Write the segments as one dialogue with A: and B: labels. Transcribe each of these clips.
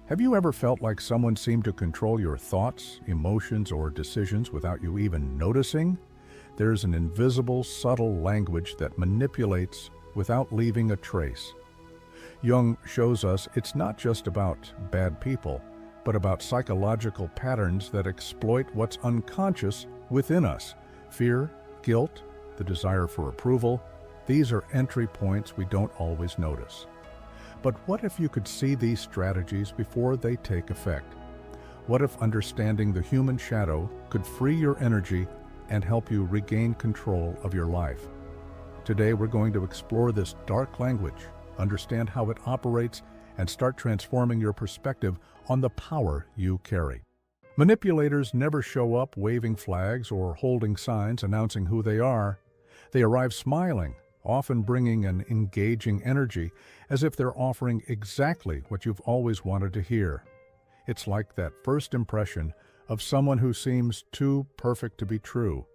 A: Have you ever felt like someone seemed to control your thoughts, emotions, or decisions without you even noticing? There's an invisible, subtle language that manipulates without leaving a trace. Jung shows us it's not just about bad people, but about psychological patterns that exploit what's unconscious within us. Fear, guilt, the desire for approval, these are entry points we don't always notice. But what if you could see these strategies before they take effect? What if understanding the human shadow could free your energy and help you regain control of your life? Today we're going to explore this dark language, understand how it operates, and start transforming your perspective on the power you carry. Manipulators never show up waving flags or holding signs announcing who they are. They arrive smiling, often bringing an engaging energy, as if they're offering exactly what you've always wanted to hear. It's like that first impression of someone who seems too perfect to be true.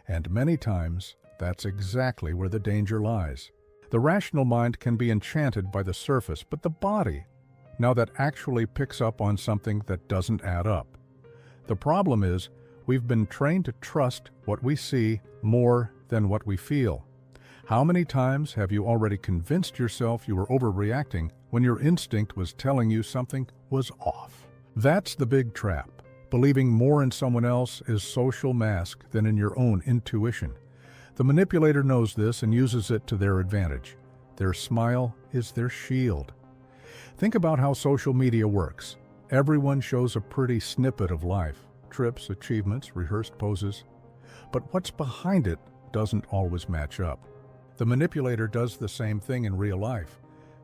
A: And many times, that's exactly where the danger lies. The rational mind can be enchanted by the surface, but the body, now that actually picks up on something that doesn't add up. The problem is, we've been trained to trust what we see more than what we feel. How many times have you already convinced yourself you were overreacting when your instinct was telling you something was off? That's the big trap. Believing more in someone else's social mask than in your own intuition. The manipulator knows this and uses it to their advantage. Their smile is their shield. Think about how social media works. Everyone shows a pretty snippet of life, trips, achievements, rehearsed poses. But what's behind it doesn't always match up. The manipulator does the same thing in real life.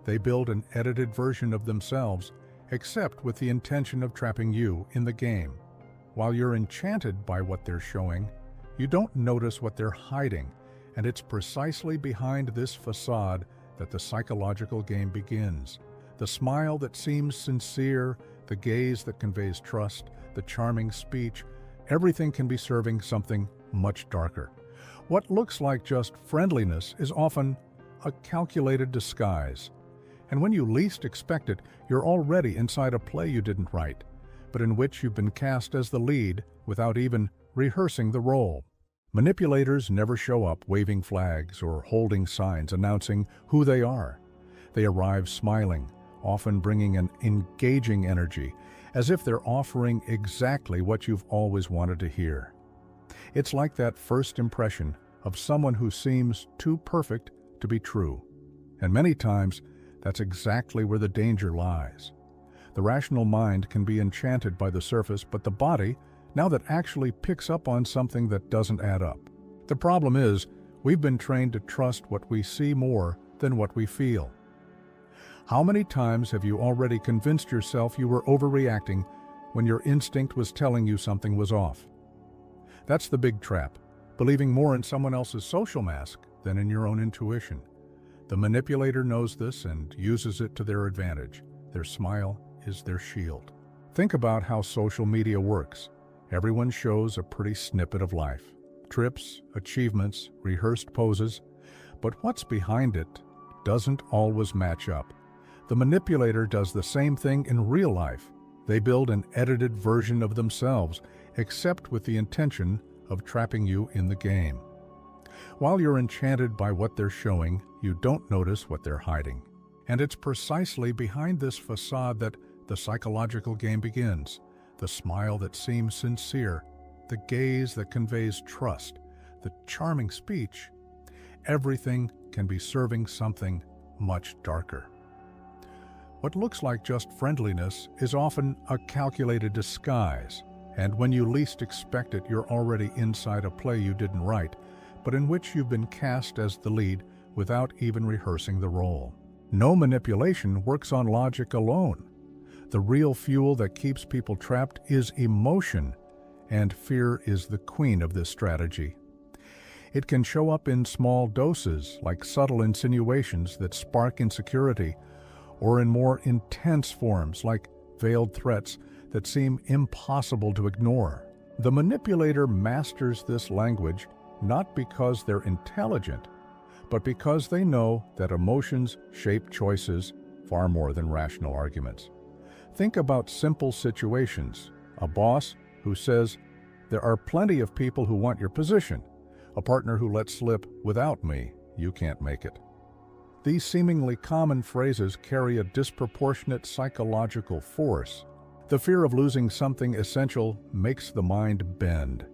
A: They build an edited version of themselves, except with the intention of trapping you in the game. While you're enchanted by what they're showing, you don't notice what they're hiding, and it's precisely behind this facade that the psychological game begins. The smile that seems sincere, the gaze that conveys trust, the charming speech, everything can be serving something much darker. What looks like just friendliness is often a calculated disguise. And when you least expect it, you're already inside a play you didn't write, but in which you've been cast as the lead without even rehearsing the role. Manipulators never show up waving flags or holding signs announcing who they are. They arrive smiling, often bringing an engaging energy, as if they're offering exactly what you've always wanted to hear. It's like that first impression of someone who seems too perfect to be true. And many times, that's exactly where the danger lies. The rational mind can be enchanted by the surface, but the body, now that actually picks up on something that doesn't add up. The problem is, we've been trained to trust what we see more than what we feel. How many times have you already convinced yourself you were overreacting when your instinct was telling you something was off? That's the big trap, believing more in someone else's social mask than in your own intuition. The manipulator knows this and uses it to their advantage. Their smile is their shield. Think about how social media works. Everyone shows a pretty snippet of life. Trips, achievements, rehearsed poses. But what's behind it doesn't always match up. The manipulator does the same thing in real life. They build an edited version of themselves, except with the intention of trapping you in the game. While you're enchanted by what they're showing, you don't notice what they're hiding. And it's precisely behind this facade that the psychological game begins. The smile that seems sincere, the gaze that conveys trust, the charming speech. Everything can be serving something much darker. What looks like just friendliness is often a calculated disguise. And when you least expect it, you're already inside a play you didn't write, but in which you've been cast as the lead without even rehearsing the role. No manipulation works on logic alone. The real fuel that keeps people trapped is emotion, and fear is the queen of this strategy. It can show up in small doses, like subtle insinuations that spark insecurity, or in more intense forms, like veiled threats that seem impossible to ignore. The manipulator masters this language not because they're intelligent, but because they know that emotions shape choices far more than rational arguments. Think about simple situations. A boss who says, "There are plenty of people who want your position." A partner who lets slip, "Without me, you can't make it." These seemingly common phrases carry a disproportionate psychological force. The fear of losing something essential makes the mind bend.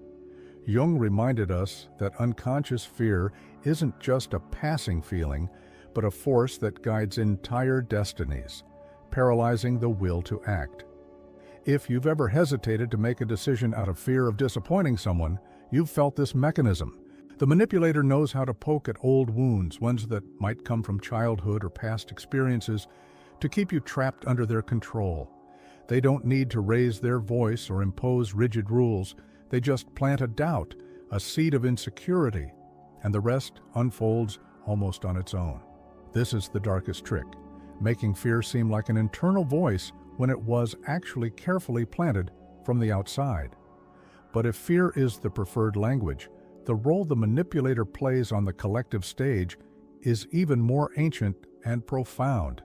A: Jung reminded us that unconscious fear isn't just a passing feeling, but a force that guides entire destinies, paralyzing the will to act. If you've ever hesitated to make a decision out of fear of disappointing someone, you've felt this mechanism. The manipulator knows how to poke at old wounds, ones that might come from childhood or past experiences, to keep you trapped under their control. They don't need to raise their voice or impose rigid rules. They just plant a doubt, a seed of insecurity, and the rest unfolds almost on its own. This is the darkest trick, making fear seem like an internal voice when it was actually carefully planted from the outside. But if fear is the preferred language, the role the manipulator plays on the collective stage is even more ancient and profound.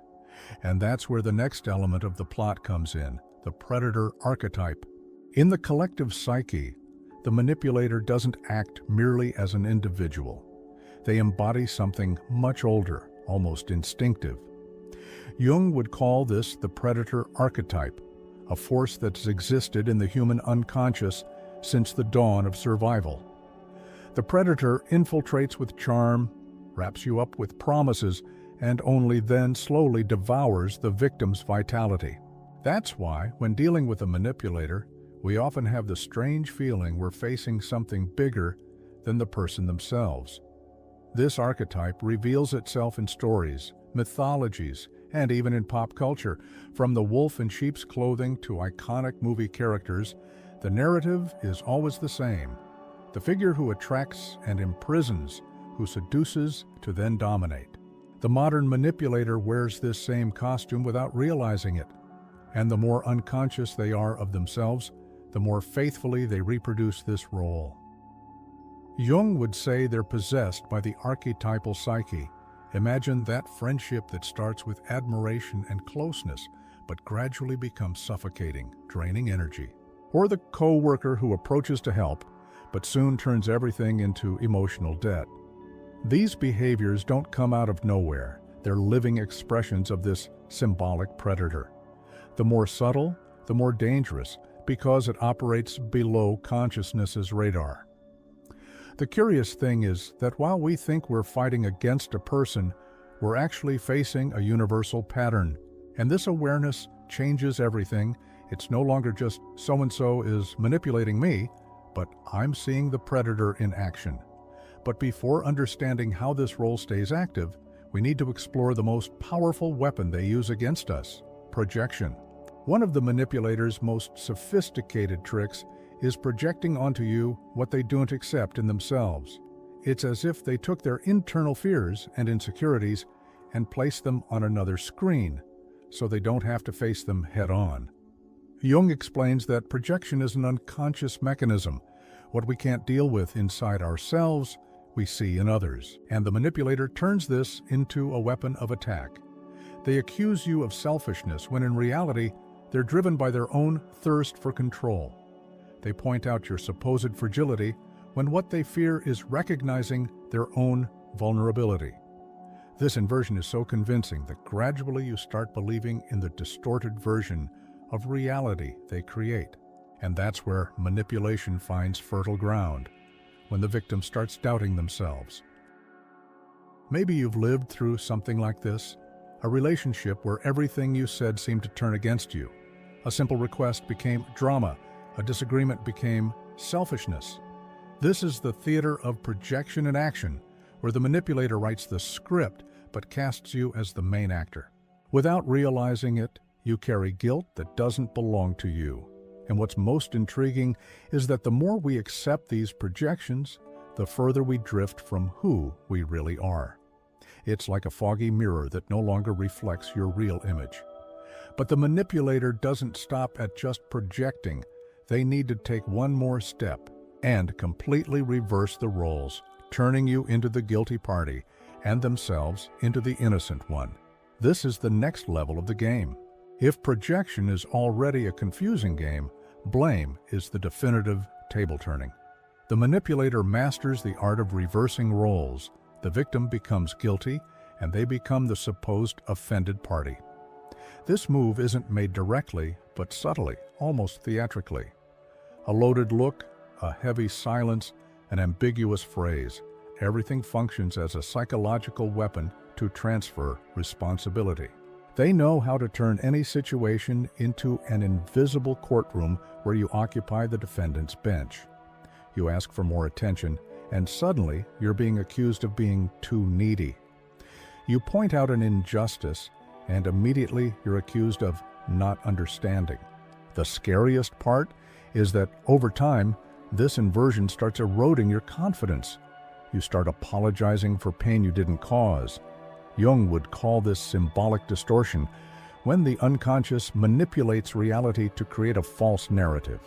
A: And that's where the next element of the plot comes in, the predator archetype. In the collective psyche, the manipulator doesn't act merely as an individual. They embody something much older, almost instinctive. Jung would call this the predator archetype, a force that's existed in the human unconscious since the dawn of survival. The predator infiltrates with charm, wraps you up with promises, and only then slowly devours the victim's vitality. That's why, when dealing with a manipulator, we often have the strange feeling we're facing something bigger than the person themselves. This archetype reveals itself in stories, mythologies, and even in pop culture. From the wolf in sheep's clothing to iconic movie characters, the narrative is always the same. The figure who attracts and imprisons, who seduces to then dominate. The modern manipulator wears this same costume without realizing it, and the more unconscious they are of themselves, the more faithfully they reproduce this role. Jung would say they're possessed by the archetypal psyche. Imagine that friendship that starts with admiration and closeness, but gradually becomes suffocating, draining energy. Or the co-worker who approaches to help, but soon turns everything into emotional debt. These behaviors don't come out of nowhere. They're living expressions of this symbolic predator. The more subtle, the more dangerous, because it operates below consciousness's radar. The curious thing is that while we think we're fighting against a person, we're actually facing a universal pattern. And this awareness changes everything. It's no longer just so-and-so is manipulating me, but I'm seeing the predator in action. But before understanding how this role stays active, we need to explore the most powerful weapon they use against us: projection. One of the manipulator's most sophisticated tricks is projecting onto you what they don't accept in themselves. It's as if they took their internal fears and insecurities and placed them on another screen, so they don't have to face them head-on. Jung explains that projection is an unconscious mechanism. What we can't deal with inside ourselves, we see in others, and the manipulator turns this into a weapon of attack. They accuse you of selfishness when in reality, they're driven by their own thirst for control. They point out your supposed fragility when what they fear is recognizing their own vulnerability. This inversion is so convincing that gradually you start believing in the distorted version of reality they create. And that's where manipulation finds fertile ground, when the victim starts doubting themselves. Maybe you've lived through something like this, a relationship where everything you said seemed to turn against you. A simple request became drama, a disagreement became selfishness. This is the theater of projection in action, where the manipulator writes the script but casts you as the main actor. Without realizing it, you carry guilt that doesn't belong to you. And what's most intriguing is that the more we accept these projections, the further we drift from who we really are. It's like a foggy mirror that no longer reflects your real image. But the manipulator doesn't stop at just projecting. They need to take one more step and completely reverse the roles, turning you into the guilty party and themselves into the innocent one. This is the next level of the game. If projection is already a confusing game, blame is the definitive table turning. The manipulator masters the art of reversing roles. The victim becomes guilty, and they become the supposed offended party. This move isn't made directly, but subtly, almost theatrically. A loaded look, a heavy silence, an ambiguous phrase. Everything functions as a psychological weapon to transfer responsibility. They know how to turn any situation into an invisible courtroom where you occupy the defendant's bench. You ask for more attention, and suddenly you're being accused of being too needy. You point out an injustice, and immediately you're accused of not understanding. The scariest part is that over time, this inversion starts eroding your confidence. You start apologizing for pain you didn't cause. Jung would call this symbolic distortion, when the unconscious manipulates reality to create a false narrative.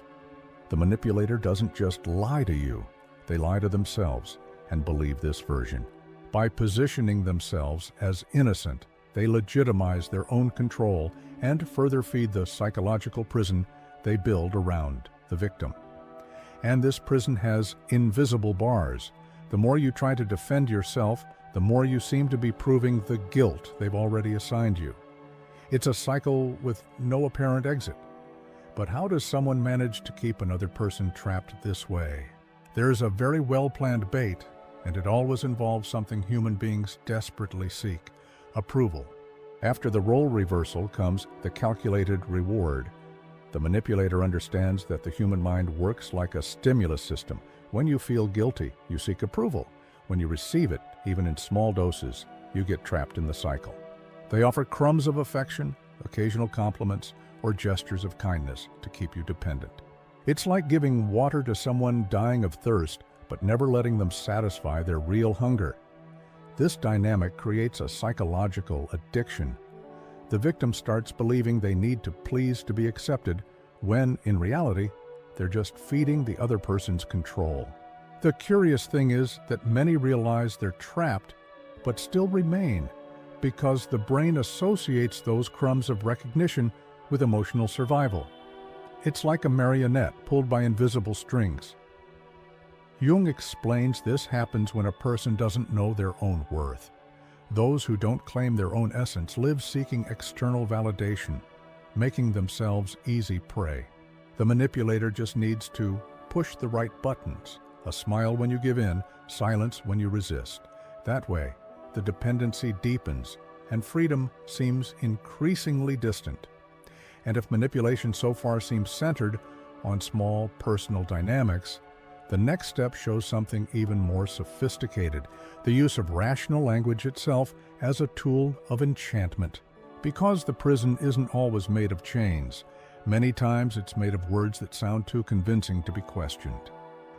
A: The manipulator doesn't just lie to you, they lie to themselves and believe this version. By positioning themselves as innocent, they legitimize their own control and further feed the psychological prison they build around the victim. And this prison has invisible bars. The more you try to defend yourself, the more you seem to be proving the guilt they've already assigned you. It's a cycle with no apparent exit. But how does someone manage to keep another person trapped this way? There's a very well-planned bait, and it always involves something human beings desperately seek: approval. After the role reversal comes the calculated reward. The manipulator understands that the human mind works like a stimulus system. When you feel guilty, you seek approval. When you receive it, even in small doses, you get trapped in the cycle. They offer crumbs of affection, occasional compliments, or gestures of kindness to keep you dependent. It's like giving water to someone dying of thirst, but never letting them satisfy their real hunger. This dynamic creates a psychological addiction. The victim starts believing they need to please to be accepted, when, in reality, they're just feeding the other person's control. The curious thing is that many realize they're trapped, but still remain, because the brain associates those crumbs of recognition with emotional survival. It's like a marionette pulled by invisible strings. Jung explains this happens when a person doesn't know their own worth. Those who don't claim their own essence live seeking external validation, making themselves easy prey. The manipulator just needs to push the right buttons: a smile when you give in, silence when you resist. That way, the dependency deepens and freedom seems increasingly distant. And if manipulation so far seems centered on small personal dynamics, the next step shows something even more sophisticated: the use of rational language itself as a tool of enchantment. Because the prison isn't always made of chains, many times it's made of words that sound too convincing to be questioned.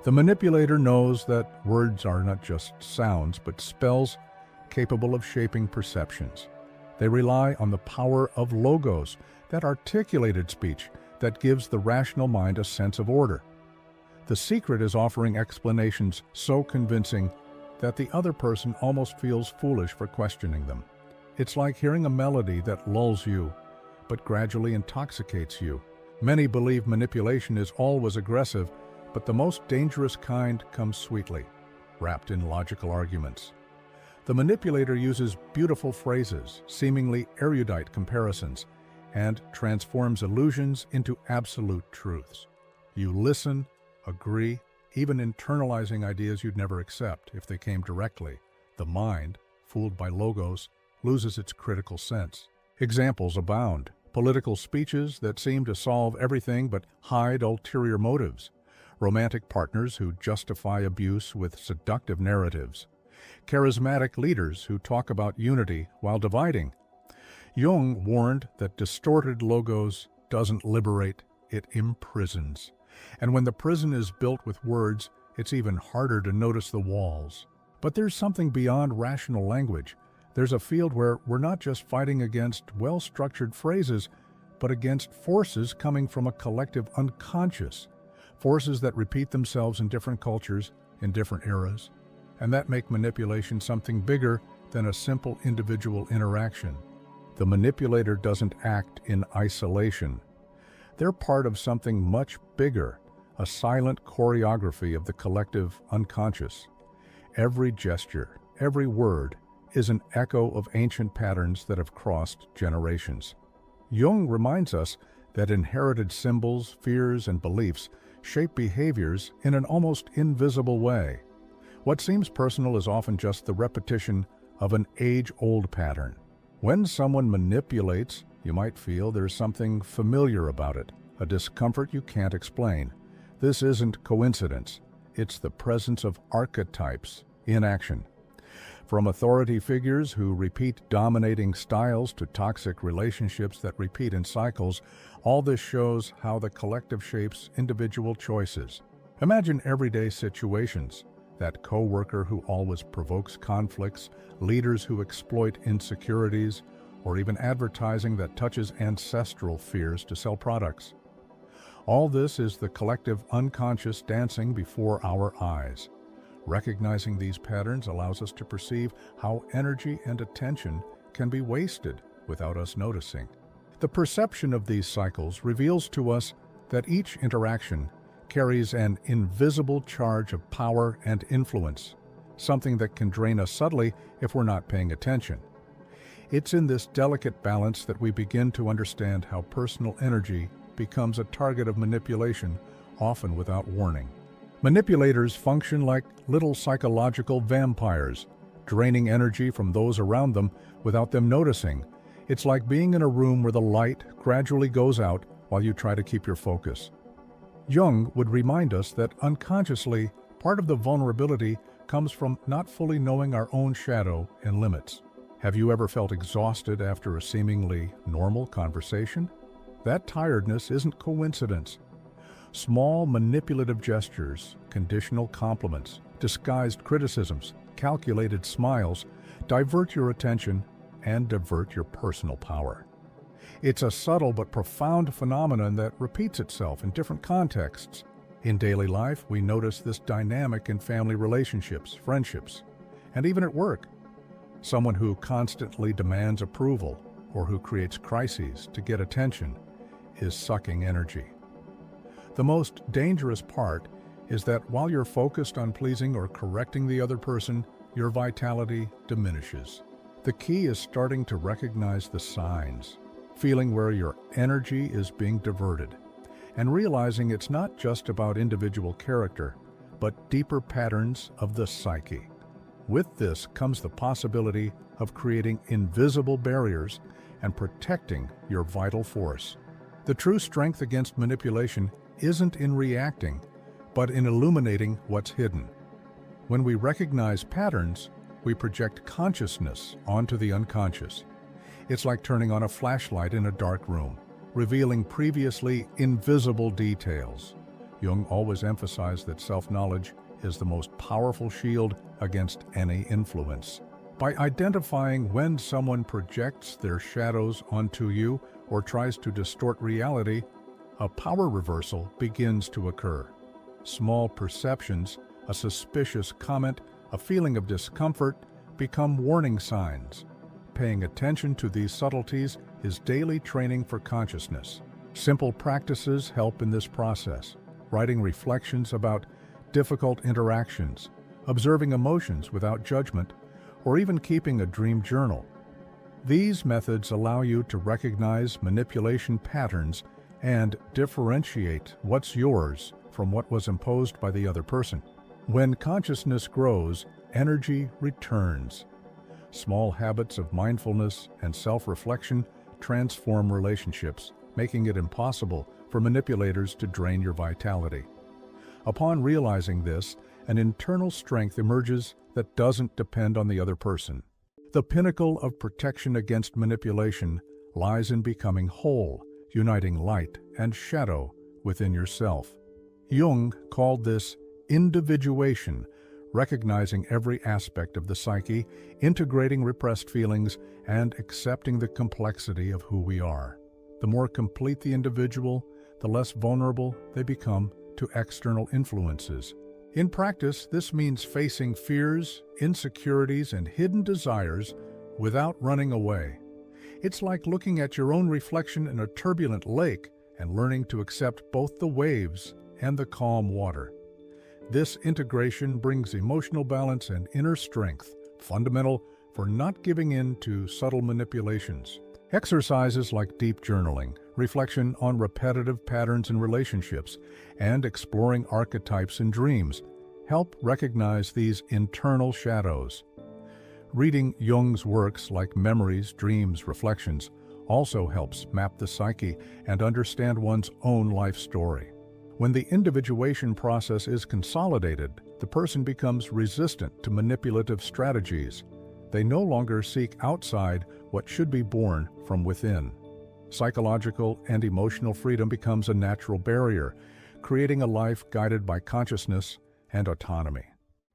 A: The manipulator knows that words are not just sounds, but spells capable of shaping perceptions. They rely on the power of logos, that articulated speech that gives the rational mind a sense of order. The secret is offering explanations so convincing that the other person almost feels foolish for questioning them. It's like hearing a melody that lulls you, but gradually intoxicates you. Many believe manipulation is always aggressive, but the most dangerous kind comes sweetly, wrapped in logical arguments. The manipulator uses beautiful phrases, seemingly erudite comparisons, and transforms illusions into absolute truths. You listen, agree, even internalizing ideas you'd never accept if they came directly. The mind, fooled by logos, loses its critical sense. Examples abound: political speeches that seem to solve everything but hide ulterior motives, romantic partners who justify abuse with seductive narratives, charismatic leaders who talk about unity while dividing. Jung warned that distorted logos doesn't liberate, it imprisons. And when the prison is built with words, it's even harder to notice the walls. But there's something beyond rational language. There's a field where we're not just fighting against well-structured phrases, but against forces coming from a collective unconscious, forces that repeat themselves in different cultures, in different eras, and that make manipulation something bigger than a simple individual interaction. The manipulator doesn't act in isolation. They're part of something much bigger, a silent choreography of the collective unconscious. Every gesture, every word, is an echo of ancient patterns that have crossed generations. Jung reminds us that inherited symbols, fears, and beliefs shape behaviors in an almost invisible way. What seems personal is often just the repetition of an age-old pattern. When someone manipulates, you might feel there's something familiar about it, a discomfort you can't explain. This isn't coincidence. It's the presence of archetypes in action. From authority figures who repeat dominating styles to toxic relationships that repeat in cycles, all this shows how the collective shapes individual choices. Imagine everyday situations. That coworker who always provokes conflicts, leaders who exploit insecurities, or even advertising that touches ancestral fears to sell products. All this is the collective unconscious dancing before our eyes. Recognizing these patterns allows us to perceive how energy and attention can be wasted without us noticing. The perception of these cycles reveals to us that each interaction carries an invisible charge of power and influence, something that can drain us subtly if we're not paying attention. It's in this delicate balance that we begin to understand how personal energy becomes a target of manipulation, often without warning. Manipulators function like little psychological vampires, draining energy from those around them without them noticing. It's like being in a room where the light gradually goes out while you try to keep your focus. Jung would remind us that unconsciously, part of the vulnerability comes from not fully knowing our own shadow and limits. Have you ever felt exhausted after a seemingly normal conversation? That tiredness isn't coincidence. Small manipulative gestures, conditional compliments, disguised criticisms, calculated smiles divert your attention and divert your personal power. It's a subtle but profound phenomenon that repeats itself in different contexts. In daily life, we notice this dynamic in family relationships, friendships, and even at work. Someone who constantly demands approval or who creates crises to get attention is sucking energy. The most dangerous part is that while you're focused on pleasing or correcting the other person, your vitality diminishes. The key is starting to recognize the signs, feeling where your energy is being diverted, and realizing it's not just about individual character, but deeper patterns of the psyche. With this comes the possibility of creating invisible barriers and protecting your vital force. The true strength against manipulation isn't in reacting, but in illuminating what's hidden. When we recognize patterns, we project consciousness onto the unconscious. It's like turning on a flashlight in a dark room, revealing previously invisible details. Jung always emphasized that self-knowledge is the most powerful shield against any influence. By identifying when someone projects their shadows onto you or tries to distort reality, a power reversal begins to occur. Small perceptions, a suspicious comment, a feeling of discomfort become warning signs. Paying attention to these subtleties is daily training for consciousness. Simple practices help in this process. Writing reflections about difficult interactions, observing emotions without judgment, or even keeping a dream journal. These methods allow you to recognize manipulation patterns and differentiate what's yours from what was imposed by the other person. When consciousness grows, energy returns. Small habits of mindfulness and self-reflection transform relationships, making it impossible for manipulators to drain your vitality. Upon realizing this, an internal strength emerges that doesn't depend on the other person. The pinnacle of protection against manipulation lies in becoming whole, uniting light and shadow within yourself. Jung called this individuation, recognizing every aspect of the psyche, integrating repressed feelings, and accepting the complexity of who we are. The more complete the individual, the less vulnerable they become to external influences. In practice, this means facing fears, insecurities, and hidden desires without running away. It's like looking at your own reflection in a turbulent lake and learning to accept both the waves and the calm water. This integration brings emotional balance and inner strength, fundamental for not giving in to subtle manipulations. Exercises like deep journaling, reflection on repetitive patterns in relationships, and exploring archetypes in dreams help recognize these internal shadows. Reading Jung's works like Memories, Dreams, Reflections also helps map the psyche and understand one's own life story. When the individuation process is consolidated, the person becomes resistant to manipulative strategies. They no longer seek outside what should be born from within. Psychological and emotional freedom becomes a natural barrier, creating a life guided by consciousness and autonomy.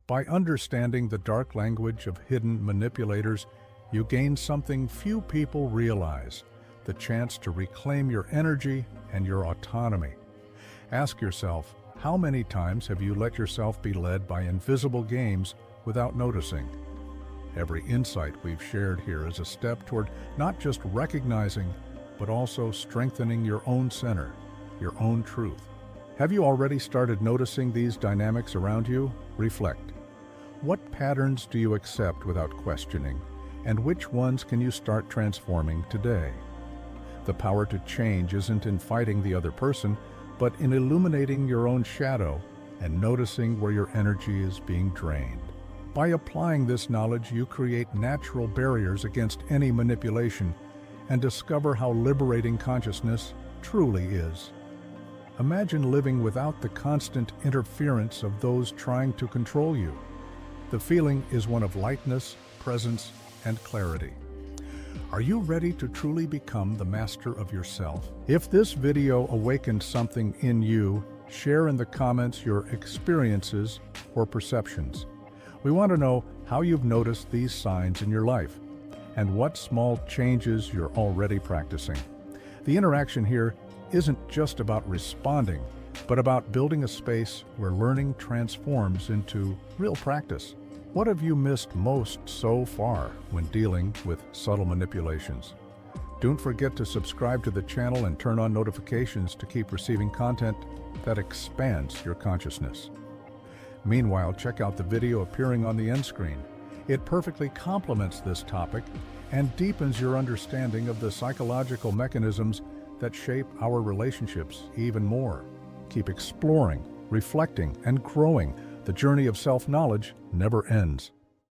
A: By understanding the dark language of hidden manipulators, you gain something few people realize: the chance to reclaim your energy and your autonomy. Ask yourself, how many times have you let yourself be led by invisible games without noticing? Every insight we've shared here is a step toward not just recognizing, but also strengthening your own center, your own truth. Have you already started noticing these dynamics around you? Reflect. What patterns do you accept without questioning, and which ones can you start transforming today? The power to change isn't in fighting the other person, but in illuminating your own shadow and noticing where your energy is being drained. By applying this knowledge, you create natural barriers against any manipulation and discover how liberating consciousness truly is. Imagine living without the constant interference of those trying to control you. The feeling is one of lightness, presence, and clarity. Are you ready to truly become the master of yourself? If this video awakened something in you, share in the comments your experiences or perceptions. We want to know how you've noticed these signs in your life and what small changes you're already practicing. The interaction here isn't just about responding, but about building a space where learning transforms into real practice. What have you missed most so far when dealing with subtle manipulations? Don't forget to subscribe to the channel and turn on notifications to keep receiving content that expands your consciousness. Meanwhile, check out the video appearing on the end screen. It perfectly complements this topic and deepens your understanding of the psychological mechanisms that shape our relationships even more. Keep exploring, reflecting, and growing. The journey of self-knowledge never ends.